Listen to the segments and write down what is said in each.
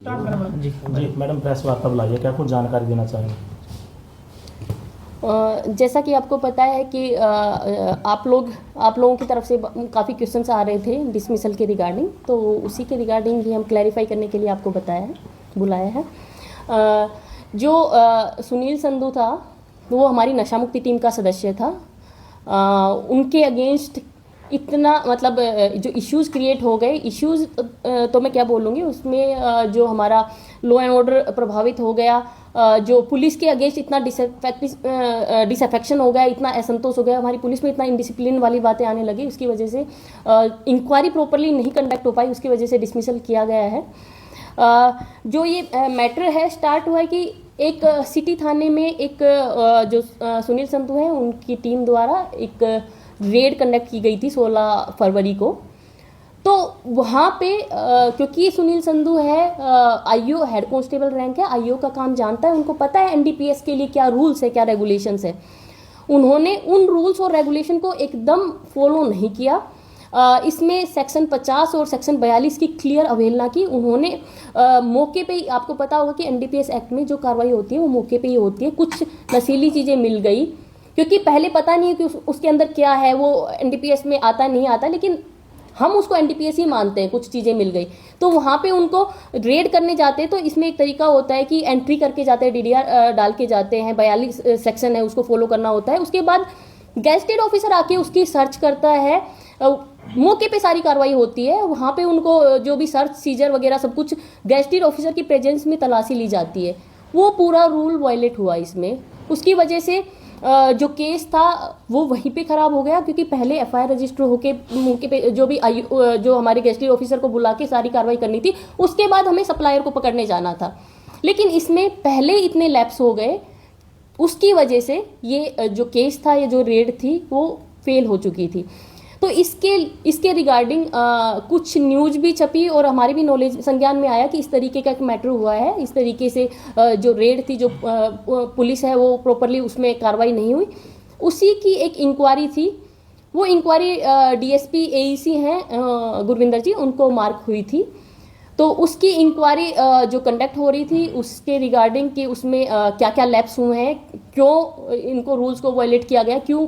जी जी madam, press वार्ता बुलाइए, क्या कुछ जानकारी देना चाहेंगे? जैसा कि आपको पता है कि आप लोगों की तरफ से काफ़ी क्वेश्चंस आ रहे थे डिसमिसल के रिगार्डिंग, तो उसी के रिगार्डिंग ही हम क्लैरिफाई करने के लिए आपको बुलाया है। जो सुनील संधू था वो हमारी नशा मुक्ति टीम का सदस्य था। उनके अगेंस्ट इतना मतलब जो इश्यूज़ क्रिएट हो गए, इश्यूज़ तो मैं क्या बोलूँगी उसमें, जो हमारा लॉ एंड ऑर्डर प्रभावित हो गया, जो पुलिस के अगेंस्ट इतना डिसअफेक्शन हो गया, इतना असंतोष हो गया, हमारी पुलिस में इतना इनडिसिप्लिन वाली बातें आने लगी, उसकी वजह से इंक्वायरी प्रॉपरली नहीं कंडक्ट हो पाई, उसकी वजह से डिसमिसल किया गया है। जो ये मैटर है स्टार्ट हुआ है कि एक सिटी थाने में एक जो सुनील संधू है उनकी टीम द्वारा एक रेड कंडक्ट की गई थी 16 फरवरी को। तो वहाँ पे क्योंकि सुनील संधू है आईओ हेड कांस्टेबल रैंक है, आईओ का काम जानता है, उनको पता है एनडीपीएस के लिए क्या रूल्स है, क्या रेगुलेशंस है। उन्होंने उन रूल्स और रेगुलेशन को एकदम फॉलो नहीं किया। इसमें सेक्शन 50 और सेक्शन 42 की क्लियर अवहेलना की उन्होंने। मौके पे ही आपको पता होगा कि एनडीपीएस एक्ट में जो कार्रवाई होती है वो मौके पे ही होती है। कुछ नशीली चीज़ें मिल गई, क्योंकि पहले पता नहीं है कि उसके अंदर क्या है, वो एनडीपीएस में आता नहीं आता, लेकिन हम उसको एनडीपीएस ही मानते हैं। कुछ चीज़ें मिल गई तो वहाँ पे उनको रेड करने जाते हैं, तो इसमें एक तरीका होता है कि एंट्री करके जाते हैं, डीडीआर डाल के जाते हैं, 42 सेक्शन है उसको फॉलो करना होता है। उसके बाद गैजेटेड ऑफिसर आके उसकी सर्च करता है, मौके पे सारी कार्रवाई होती है, वहाँ पे उनको जो भी सर्च सीजर वगैरह सब कुछ गैजेटेड ऑफिसर की प्रेजेंस में तलाशी ली जाती है। वो पूरा रूल वायलेट हुआ इसमें, उसकी वजह से जो केस था वो वहीं पे खराब हो गया, क्योंकि पहले एफआईआर रजिस्टर होके मौके पे जो भी जो हमारे गैजेटेड ऑफिसर को बुला के सारी कार्रवाई करनी थी, उसके बाद हमें सप्लायर को पकड़ने जाना था, लेकिन इसमें पहले इतने लैप्स हो गए, उसकी वजह से ये जो केस था, ये जो रेड थी वो फेल हो चुकी थी। तो इसके रिगार्डिंग कुछ न्यूज भी छपी और हमारे भी नॉलेज संज्ञान में आया कि इस तरीके का एक मैटर हुआ है, इस तरीके से जो रेड थी, जो पुलिस है वो प्रॉपरली उसमें कार्रवाई नहीं हुई। उसी की एक इंक्वायरी थी, वो इंक्वायरी डीएसपी एईसी हैं गुरविंदर जी, उनको मार्क हुई थी। तो उसकी इंक्वायरी जो कंडक्ट हो रही थी उसके रिगार्डिंग कि उसमें क्या क्या लैप्स हुए हैं, क्यों इनको रूल्स को वायलेट किया गया, क्यों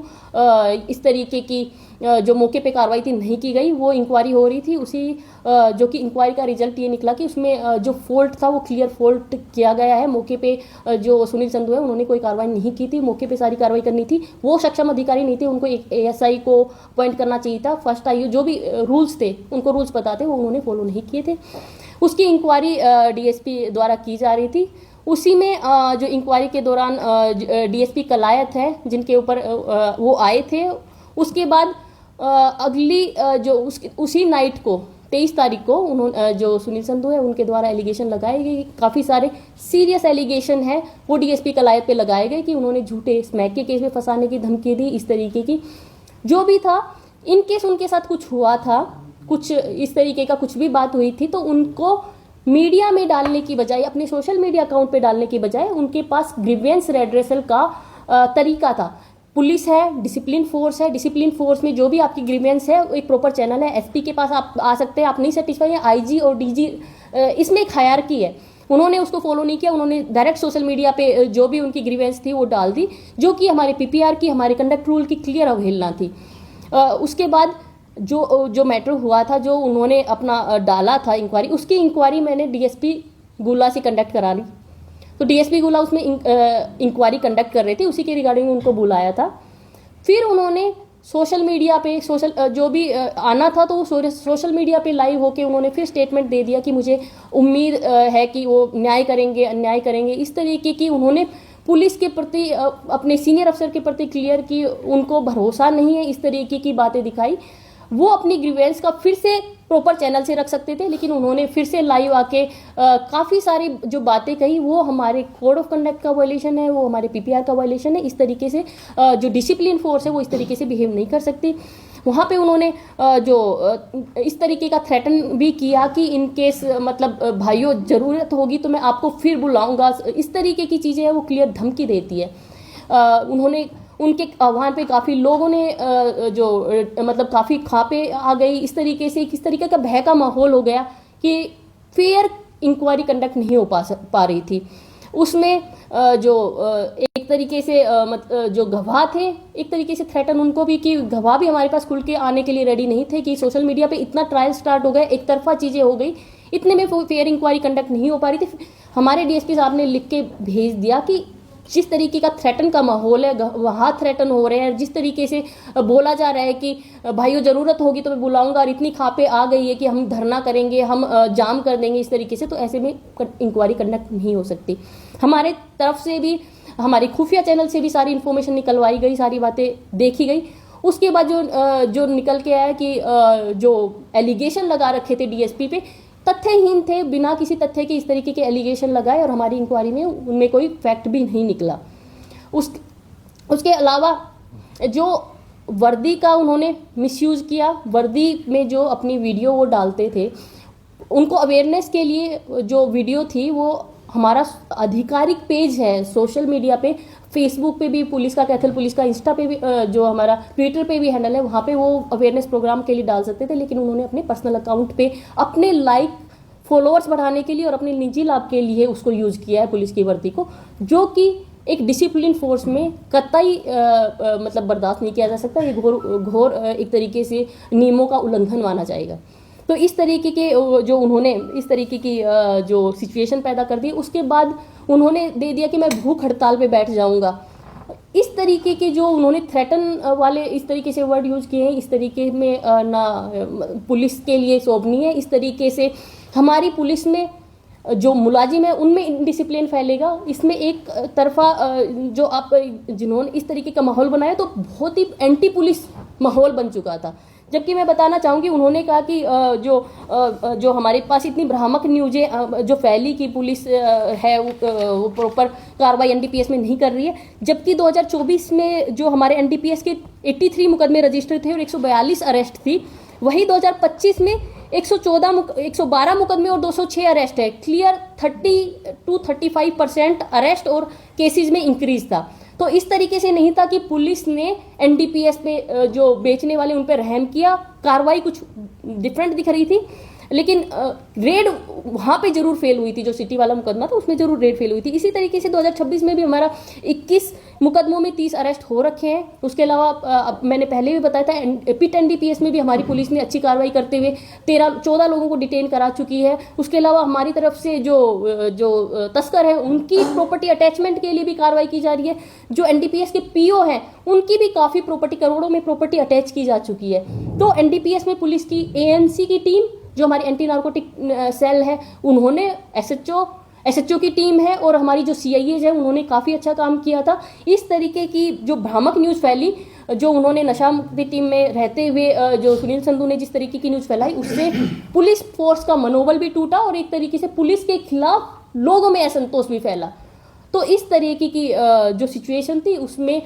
इस तरीके की जो मौके पे कार्रवाई थी नहीं की गई, वो इंक्वायरी हो रही थी। उसी जो कि इंक्वायरी का रिजल्ट ये निकला कि उसमें जो फॉल्ट था वो क्लियर फॉल्ट किया गया है। मौके पे जो सुनील संधू है उन्होंने कोई कार्रवाई नहीं की थी, मौके पे सारी कार्रवाई करनी थी, वो सक्षम अधिकारी नहीं थे, उनको एक एएसआई को अपॉइंट करना चाहिए था। फर्स्ट आईओ जो भी रूल्स थे, उनको रूल्स पता थे, वो उन्होंने फॉलो नहीं किए थे। उसकी इंक्वायरी डीएसपी द्वारा की जा रही थी। उसी में जो इंक्वायरी के दौरान डीएसपी कलायत है जिनके ऊपर वो आए थे, उसके बाद अगली जो उसी नाइट को 23 तारीख को उन्होंने जो सुनील संधू है उनके द्वारा एलिगेशन लगाए गए, काफ़ी सारे सीरियस एलिगेशन है वो डीएसपी कलायत पे लगाए गए कि उन्होंने झूठे स्मैक के केस में फंसाने की धमकी दी। इस तरीके की जो भी था, इन केस उनके साथ कुछ हुआ था, कुछ इस तरीके का कुछ भी बात हुई थी, तो उनको मीडिया में डालने की बजाय, अपने सोशल मीडिया अकाउंट पे डालने की बजाय उनके पास ग्रीवेंस रेड्रेसल का तरीका था। पुलिस है, डिसिप्लिन फोर्स है, डिसिप्लिन फोर्स में जो भी आपकी ग्रीवेंस है एक प्रॉपर चैनल है, एसपी के पास आप आ सकते हैं, आप नहीं सेटिस्फाई है, आईजी और डीजी, इसमें एक हायरार्की है, उन्होंने उसको फॉलो नहीं किया, उन्होंने डायरेक्ट सोशल मीडिया पे जो भी उनकी ग्रीवेंस थी वो डाल दी, जो कि हमारे पीपीआर की, हमारे कंडक्ट रूल की क्लियर अवहेलना थी। उसके बाद जो मैटर हुआ था, जो उन्होंने अपना डाला था इंक्वायरी, उसकी इंक्वायरी मैंने डीएसपी गुला से कंडक्ट करा ली। तो डीएसपी गुला उसमें इंक्वायरी कंडक्ट कर रहे थे, उसी के रिगार्डिंग उनको बुलाया था। फिर उन्होंने सोशल मीडिया पे जो भी आना था तो वो सोशल मीडिया पे लाइव होके उन्होंने फिर स्टेटमेंट दे दिया कि मुझे उम्मीद है कि वो न्याय करेंगे, अन्याय करेंगे, इस तरीके की उन्होंने पुलिस के प्रति, अपने सीनियर अफसर के प्रति क्लियर की उनको भरोसा नहीं है, इस तरीके की बातें दिखाई। वो अपनी ग्रीवेंस का फिर से प्रॉपर चैनल से रख सकते थे, लेकिन उन्होंने फिर से लाइव आके काफ़ी सारी जो बातें कही वो हमारे कोड ऑफ कंडक्ट का वायलेशन है, वो हमारे पीपीआर का वायलेशन है। इस तरीके से जो डिसिप्लिन फोर्स है वो इस तरीके से बिहेव नहीं कर सकती। वहाँ पे उन्होंने इस तरीके का थ्रेटन भी किया कि इन केस मतलब भाइयों ज़रूरत होगी तो मैं आपको फिर बुलाऊंगा, इस तरीके की चीज़ें है वो क्लियर धमकी देती है। उन्होंने उनके आह्वान पे काफ़ी लोगों ने मतलब काफ़ी खापे आ गई, इस तरीके से किस तरीके का भय का माहौल हो गया कि फेयर इंक्वायरी कंडक्ट नहीं हो पा रही थी। उसमें जो एक तरीके से जो गवाह थे, एक तरीके से थ्रेटन उनको भी कि गवाह भी हमारे पास खुल के आने के लिए रेडी नहीं थे कि सोशल मीडिया पे इतना ट्रायल स्टार्ट हो गया, एक तरफा चीज़ें हो गई, इतने में फेयर इंक्वायरी कंडक्ट नहीं हो पा रही थी। हमारे डीएसपी साहब ने लिख के भेज दिया कि जिस तरीके का थ्रेटन का माहौल है, वहाँ थ्रेटन हो रहे हैं, जिस तरीके से बोला जा रहा है कि भाइयों ज़रूरत होगी तो मैं बुलाऊंगा, और इतनी खापे आ गई है कि हम धरना करेंगे, हम जाम कर देंगे इस तरीके से, तो ऐसे में इंक्वायरी कंडक्ट नहीं हो सकती। हमारे तरफ से भी, हमारे खुफिया चैनल से भी सारी इन्फॉर्मेशन निकलवाई गई, सारी बातें देखी गई। उसके बाद जो निकल के आया कि जो एलिगेशन लगा रखे थे डीएसपी पे तथ्यहीन थे, बिना किसी तथ्य के इस तरीके के एलिगेशन लगाए, और हमारी इंक्वायरी में उनमें कोई फैक्ट भी नहीं निकला। उसके अलावा जो वर्दी का उन्होंने मिसयूज़ किया, वर्दी में जो अपनी वीडियो वो डालते थे, उनको अवेयरनेस के लिए जो वीडियो थी वो हमारा आधिकारिक पेज है सोशल मीडिया पे, फेसबुक पे भी पुलिस का, कैथल पुलिस का, इंस्टा पे भी, जो हमारा ट्विटर पे भी हैंडल है, वहाँ पे वो अवेयरनेस प्रोग्राम के लिए डाल सकते थे, लेकिन उन्होंने अपने पर्सनल अकाउंट पे अपने लाइक फॉलोअर्स बढ़ाने के लिए और अपने निजी लाभ के लिए उसको यूज़ किया है पुलिस की वर्दी को, जो कि एक डिसिप्लिन फोर्स में कतई मतलब बर्दाश्त नहीं किया जा सकता। ये घोर एक तरीके से नियमों का उल्लंघन माना जाएगा। तो इस तरीके के जो उन्होंने इस तरीके की जो सिचुएशन पैदा कर दी, उसके बाद उन्होंने दे दिया कि मैं भूख हड़ताल पे बैठ जाऊंगा। इस तरीके के जो उन्होंने थ्रेटन वाले इस तरीके से वर्ड यूज़ किए हैं, इस तरीके में ना पुलिस के लिए शोभनीय है। इस तरीके से हमारी पुलिस में जो मुलाजिम है उनमें इनडिसिप्लिन फैलेगा। इसमें एक तरफा जो आप जिन्होंने इस तरीके का माहौल बनाया तो बहुत ही एंटी पुलिस माहौल बन चुका था। जबकि मैं बताना चाहूँगी, उन्होंने कहा कि जो हमारे पास इतनी भ्रामक न्यूज़ें जो फैली कि पुलिस है वो प्रॉपर कार्रवाई एनडीपीएस में नहीं कर रही है, जबकि 2024 में जो हमारे एनडीपीएस के 83 मुकदमे रजिस्टर थे और 142 अरेस्ट थी, वही 2025 में 112 मुकदमे और 206 अरेस्ट है। क्लियर 30 to 35% अरेस्ट और केसेस में इंक्रीज था। तो इस तरीके से नहीं था कि पुलिस ने एनडीपीएस पे जो बेचने वाले उन पे रहम किया, कार्रवाई कुछ डिफरेंट दिख रही थी, लेकिन रेड वहाँ पे जरूर फेल हुई थी। जो सिटी वाला मुकदमा था उसमें जरूर रेड फेल हुई थी। इसी तरीके से 2026 में भी हमारा 21 मुकदमों में 30 अरेस्ट हो रखे हैं। उसके अलावा मैंने पहले भी बताया था, पिट एनडीपीएस में भी हमारी पुलिस ने अच्छी कार्रवाई करते हुए 14 लोगों को डिटेन करा चुकी है। उसके अलावा हमारी तरफ से जो तस्कर है उनकी प्रॉपर्टी अटैचमेंट के लिए भी कार्रवाई की जा रही है। जो एनडीपीएस के पीओ हैं उनकी भी काफ़ी प्रॉपर्टी, करोड़ों में प्रॉपर्टी अटैच की जा चुकी है। तो एनडीपीएस में पुलिस की एएनसी की टीम, जो हमारी एंटी नार्कोटिक सेल है, उन्होंने एसएचओ की टीम है, और हमारी जो सीआईएज है उन्होंने काफ़ी अच्छा काम किया था। इस तरीके की जो भ्रामक न्यूज़ फैली, जो उन्होंने नशा मुक्ति टीम में रहते हुए जो सुनील संधू ने जिस तरीके की न्यूज़ फैलाई, उससे पुलिस फोर्स का मनोबल भी टूटा और एक तरीके से पुलिस के खिलाफ लोगों में असंतोष भी फैला। तो इस तरीके की जो सिचुएशन थी उसमें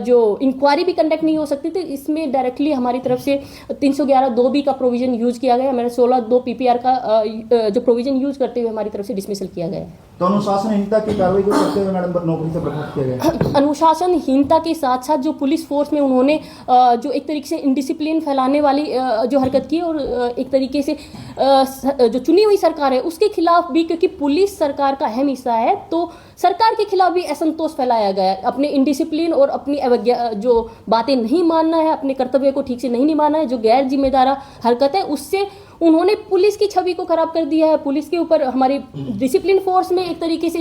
जो इंक्वायरी भी कंडक्ट नहीं हो सकती थी। इसमें डायरेक्टली हमारी तरफ से 311(2)B का प्रोविजन यूज किया गया। हमारे 16(2) PPR का जो प्रोविजन यूज करते हुए हमारी तरफ से डिसमिसल किया गया है। तो अनुशासनहीनता की कार्रवाई को करते हुए मैडम पर नौकरी से बर्खास्त किया गया। अनुशासनहीनता के साथ साथ जो पुलिस फोर्स में उन्होंने जो एक तरीके से इनडिसिप्लिन फैलाने वाली जो हरकत की, और एक तरीके से जो चुनी हुई सरकार है उसके खिलाफ भी, क्योंकि पुलिस सरकार का अहम हिस्सा है, तो सरकार के खिलाफ भी असंतोष फैलाया गया है। अपने इनडिसिप्लिन और अपनी जो बातें नहीं मानना है, अपने कर्तव्य को ठीक से नहीं निभाना है, जो गैर जिम्मेदार हरकत है, उससे उन्होंने पुलिस की छवि को खराब कर दिया है। पुलिस के ऊपर हमारी डिसिप्लिन फोर्स में एक तरीके से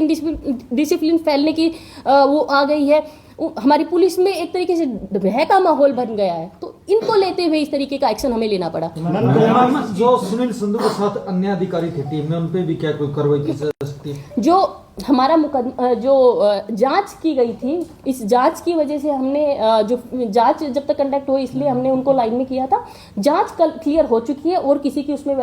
डिसिप्लिन फैलने की वो आ गई है। हमारी पुलिस में एक तरीके से भय का माहौल बन गया है। तो इनको लेते हुए इस तरीके का एक्शन हमें लेना पड़ा। जो सुनील संधू के साथ अन्य अधिकारी थे टीम में, उन पे भी क्या कोई कार्रवाई की जा सकती है? जो हमारा मुकदमा जो जांच की गई थी, इस जांच की वजह से हमने जो जांच जब तक कंडक्ट हुई इसलिए हमने उनको लाइन में किया था। जांच क्लियर हो चुकी है और किसी की उसमें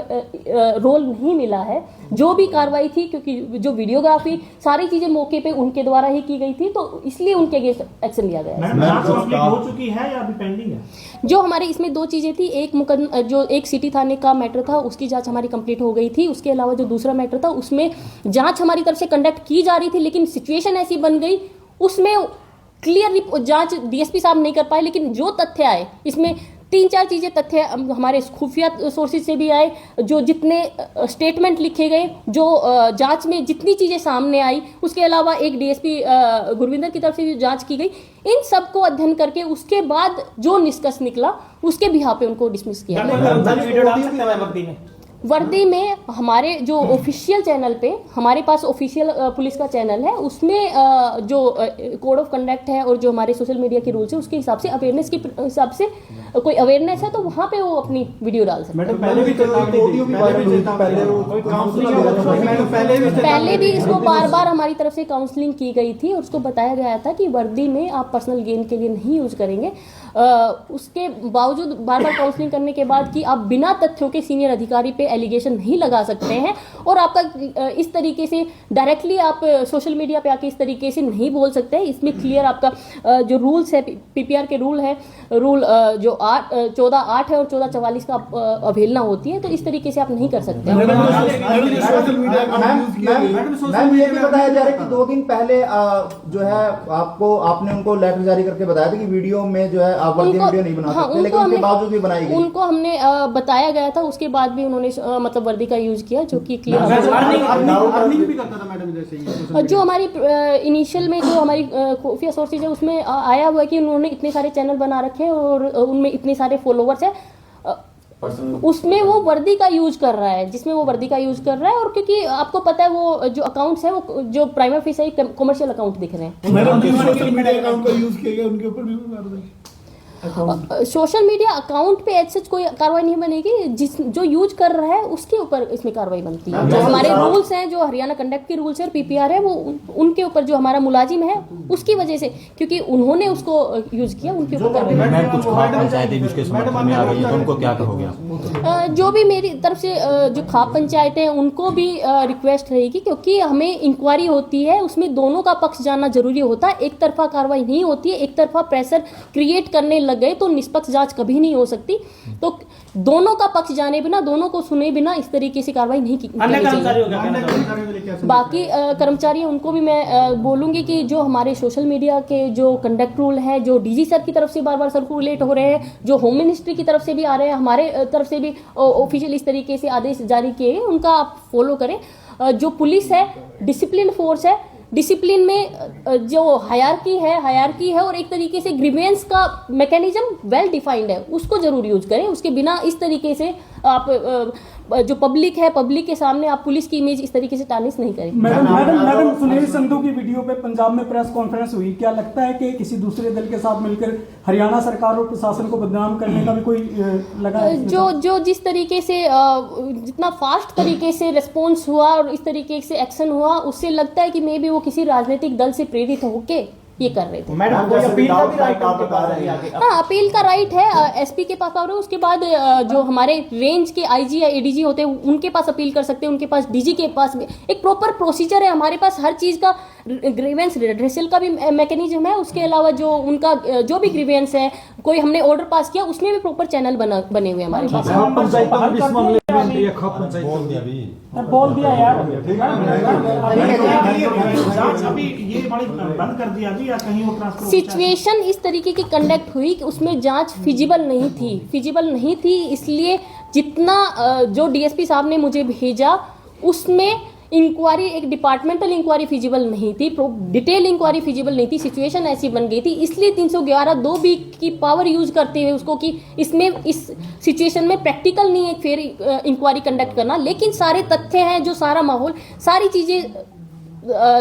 रोल नहीं मिला है। जो भी कार्रवाई थी, क्योंकि जो वीडियोग्राफी सारी चीजें मौके पे उनके द्वारा ही की गई थी, तो इसलिए उनके अगेंस्ट एक्शन लिया गया है। जांच कंप्लीट हो चुकी है या अभी पेंडिंग है? जो हमारे इसमें दो चीजें थी, एक मुकदमा जो एक सिटी थाने का मैटर था उसकी जांच हमारी कंप्लीट हो गई थी। उसके अलावा जो दूसरा मैटर था उसमें जांच हमारी तरफ से कंडक्ट की जा रही थी, लेकिन सिचुएशन ऐसी बन गई उसमें क्लियर जांच डीएसपी साहब नहीं कर पाए। लेकिन जो तथ्य आए इसमें 3-4 चीज़ें तथ्य हमारे खुफिया सोर्सेज से भी आए, जो जितने स्टेटमेंट लिखे गए, जो जांच में जितनी चीज़ें सामने आई, उसके अलावा एक डीएसपी गुरविंदर की तरफ से भी जांच की गई, इन सब को अध्ययन करके उसके बाद जो निष्कर्ष निकला उसके बिहाफ पे उनको डिसमिस किया गया। वर्दी में हमारे जो ऑफिशियल चैनल पे, हमारे पास ऑफिशियल पुलिस का चैनल है, उसमें जो कोड ऑफ कंडक्ट है और जो हमारे सोशल मीडिया के रूल्स है उसके हिसाब से, अवेयरनेस के हिसाब से कोई अवेयरनेस है तो वहाँ पे वो अपनी वीडियो डाल सकते हैं। पहले भी इसको बार बार हमारी तरफ से काउंसलिंग की गई थी और उसको बताया गया था कि वर्दी में आप पर्सनल गेन के लिए नहीं यूज करेंगे। उसके बावजूद बार बार काउंसलिंग करने के बाद कि आप बिना तथ्यों के सीनियर अधिकारी पे एलिगेशन नहीं लगा सकते हैं और आपका इस तरीके से डायरेक्टली आप सोशल मीडिया पे आके इस तरीके से नहीं बोल सकते हैं। इसमें क्लियर आपका जो रूल्स है, पीपीआर के रूल है, रूल जो 14(8) है और 14(44) का अवहेलना होती है, तो इस तरीके से आप नहीं कर सकते। मैम ये भी बताया जा रहा है कि 2 दिन पहले जो है आपने उनको लेटर जारी करके बताया था कि वीडियो में जो है आप वर्दी वीडियो नहीं बना सकते, लेकिन उसके बावजूद भी बनाई गई। उनको हमने बताया गया था, उसके बाद भी उन्होंने मतलब वर्दी का यूज किया, जो कि क्लियर जो हमारी इनिशियल में जो हमारी खुफिया सोर्सेज है उसमें आया हुआ है कि उन्होंने इतने सारे चैनल बना रखे हैं और उनमें इतने सारे फॉलोवर्स है, उसमें वो वर्दी का यूज कर रहा है, जिसमें वो वर्दी का यूज कर रहा है। और क्योंकि आपको पता है वो जो अकाउंट्स है वो जो प्राइमरी फीस है कमर्शियल अकाउंट दिख रहे हैं। सोशल मीडिया अकाउंट पे ऐसे कोई कार्रवाई नहीं बनेगी, जो यूज कर रहा है उसके ऊपर इसमें कार्रवाई बनती है। जो हमारे रूल्स हैं, जो हरियाणा कंडक्ट के रूल्स है और पीपीआर है, वो उनके ऊपर जो हमारा मुलाजिम है उसकी वजह से, क्योंकि उन्होंने उसको यूज किया, उनके ऊपर कार्रवाई। कुछ पंचायतें भी उसके समर्थन में आ गई हैं, तो उनको क्या कहोगे आप? जो भी मेरी तरफ से जो खाप पंचायतें हैं उनको भी रिक्वेस्ट रहेगी, क्योंकि हमें इंक्वायरी होती है, उसमें दोनों का पक्ष जानना जरूरी होता है। एक तरफा कार्रवाई नहीं होती है, एक तरफा प्रेशर क्रिएट करने लग गए तो निष्पक्ष जांच कभी नहीं हो सकती। तो दोनों का पक्ष जाने बिना, दोनों को सुने बिना इस तरीके से कार्रवाई नहीं की जाएगी। बाकी कर्मचारी उनको भी मैं बोलूंगी कि जो हमारे सोशल मीडिया के जो कंडक्ट रूल है, जो डीजी सर की तरफ से बार बार सर्कुलेट हो रहे हैं, जो होम मिनिस्ट्री की तरफ से भी आ रहे हैं, हमारे तरफ से भी ऑफिशियल इस तरीके से आदेश जारी किए हैं, उनका आप फॉलो करें। जो पुलिस है डिसिप्लिन फोर्स है, डिसिप्लिन में जो हायरार्की है और एक तरीके से ग्रीवेंस का मैकेनिज्म वेल डिफाइंड है, उसको जरूर यूज करें। उसके बिना इस तरीके से आप जो पब्लिक है, पब्लिक के सामने आप पुलिस की इमेज इस तरीके से टार्निश नहीं करें। मैडम सुनील संधू की वीडियो पे पंजाब में प्रेस कॉन्फ्रेंस हुई, क्या लगता है कि किसी दूसरे दल के साथ मिलकर हरियाणा सरकार और प्रशासन को बदनाम करने का भी कोई लगा है? जो जिस तरीके से जितना फास्ट तरीके से रिस्पॉन्स हुआ और इस तरीके से एक्शन हुआ, उससे लगता है कि मे बी वो किसी राजनीतिक दल से प्रेरित होके ये कर रहे थे। मैडम कोई अपील का भी राइट आपके पास है? हाँ, अपील का राइट है, एसपी के पास पावर है। उसके बाद जो हमारे रेंज के आईजी या एडीजी होते हैं उनके पास अपील कर सकते हैं, उनके पास डीजी के पास भी एक प्रॉपर प्रोसीजर है हमारे पास। हर चीज का ग्रीवेंस रिड्रेसल का भी मैकेनिज्म है। उसके अलावा जो उनका जो भी ग्रीवेंस है, कोई हमने ऑर्डर पास किया, उसमें भी प्रॉपर चैनल बने हुए हमारे पास। बोल दिया यार, बंद कर दिया अभी या कहीं वो ट्रांसफर? सिचुएशन इस तरीके की कंडक्ट हुई कि उसमें जांच फिजिबल नहीं थी, इसलिए जितना जो डीएसपी साहब ने मुझे भेजा उसमें इंक्वायरी, एक डिपार्टमेंटल इंक्वायरी फिजिबल नहीं थी, डिटेल इंक्वायरी फिजिबल नहीं थी। सिचुएशन ऐसी बन गई थी, इसलिए 311(2)B की पावर यूज करते हुए उसको कि इसमें इस सिचुएशन में प्रैक्टिकल नहीं है फिर इंक्वायरी कंडक्ट करना, लेकिन सारे तथ्य हैं, जो सारा माहौल, सारी चीजें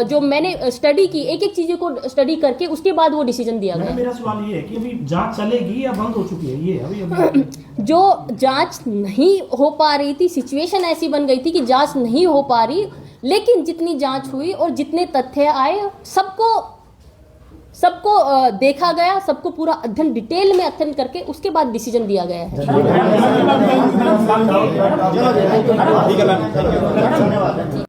जो मैंने स्टडी की, एक एक चीजों को स्टडी करके उसके बाद वो डिसीजन दिया गया। मेरा सवाल ये है कि अभी जांच चलेगी या बंद हो चुकी है? ये अभी जो जांच नहीं हो पा रही थी, सिचुएशन ऐसी बन गई थी कि जांच नहीं हो पा रही, लेकिन जितनी जांच हुई और जितने तथ्य आए सबको देखा गया, सबको पूरा अध्ययन डिटेल में अध्ययन करके उसके बाद डिसीजन दिया गया है। धन्यवाद।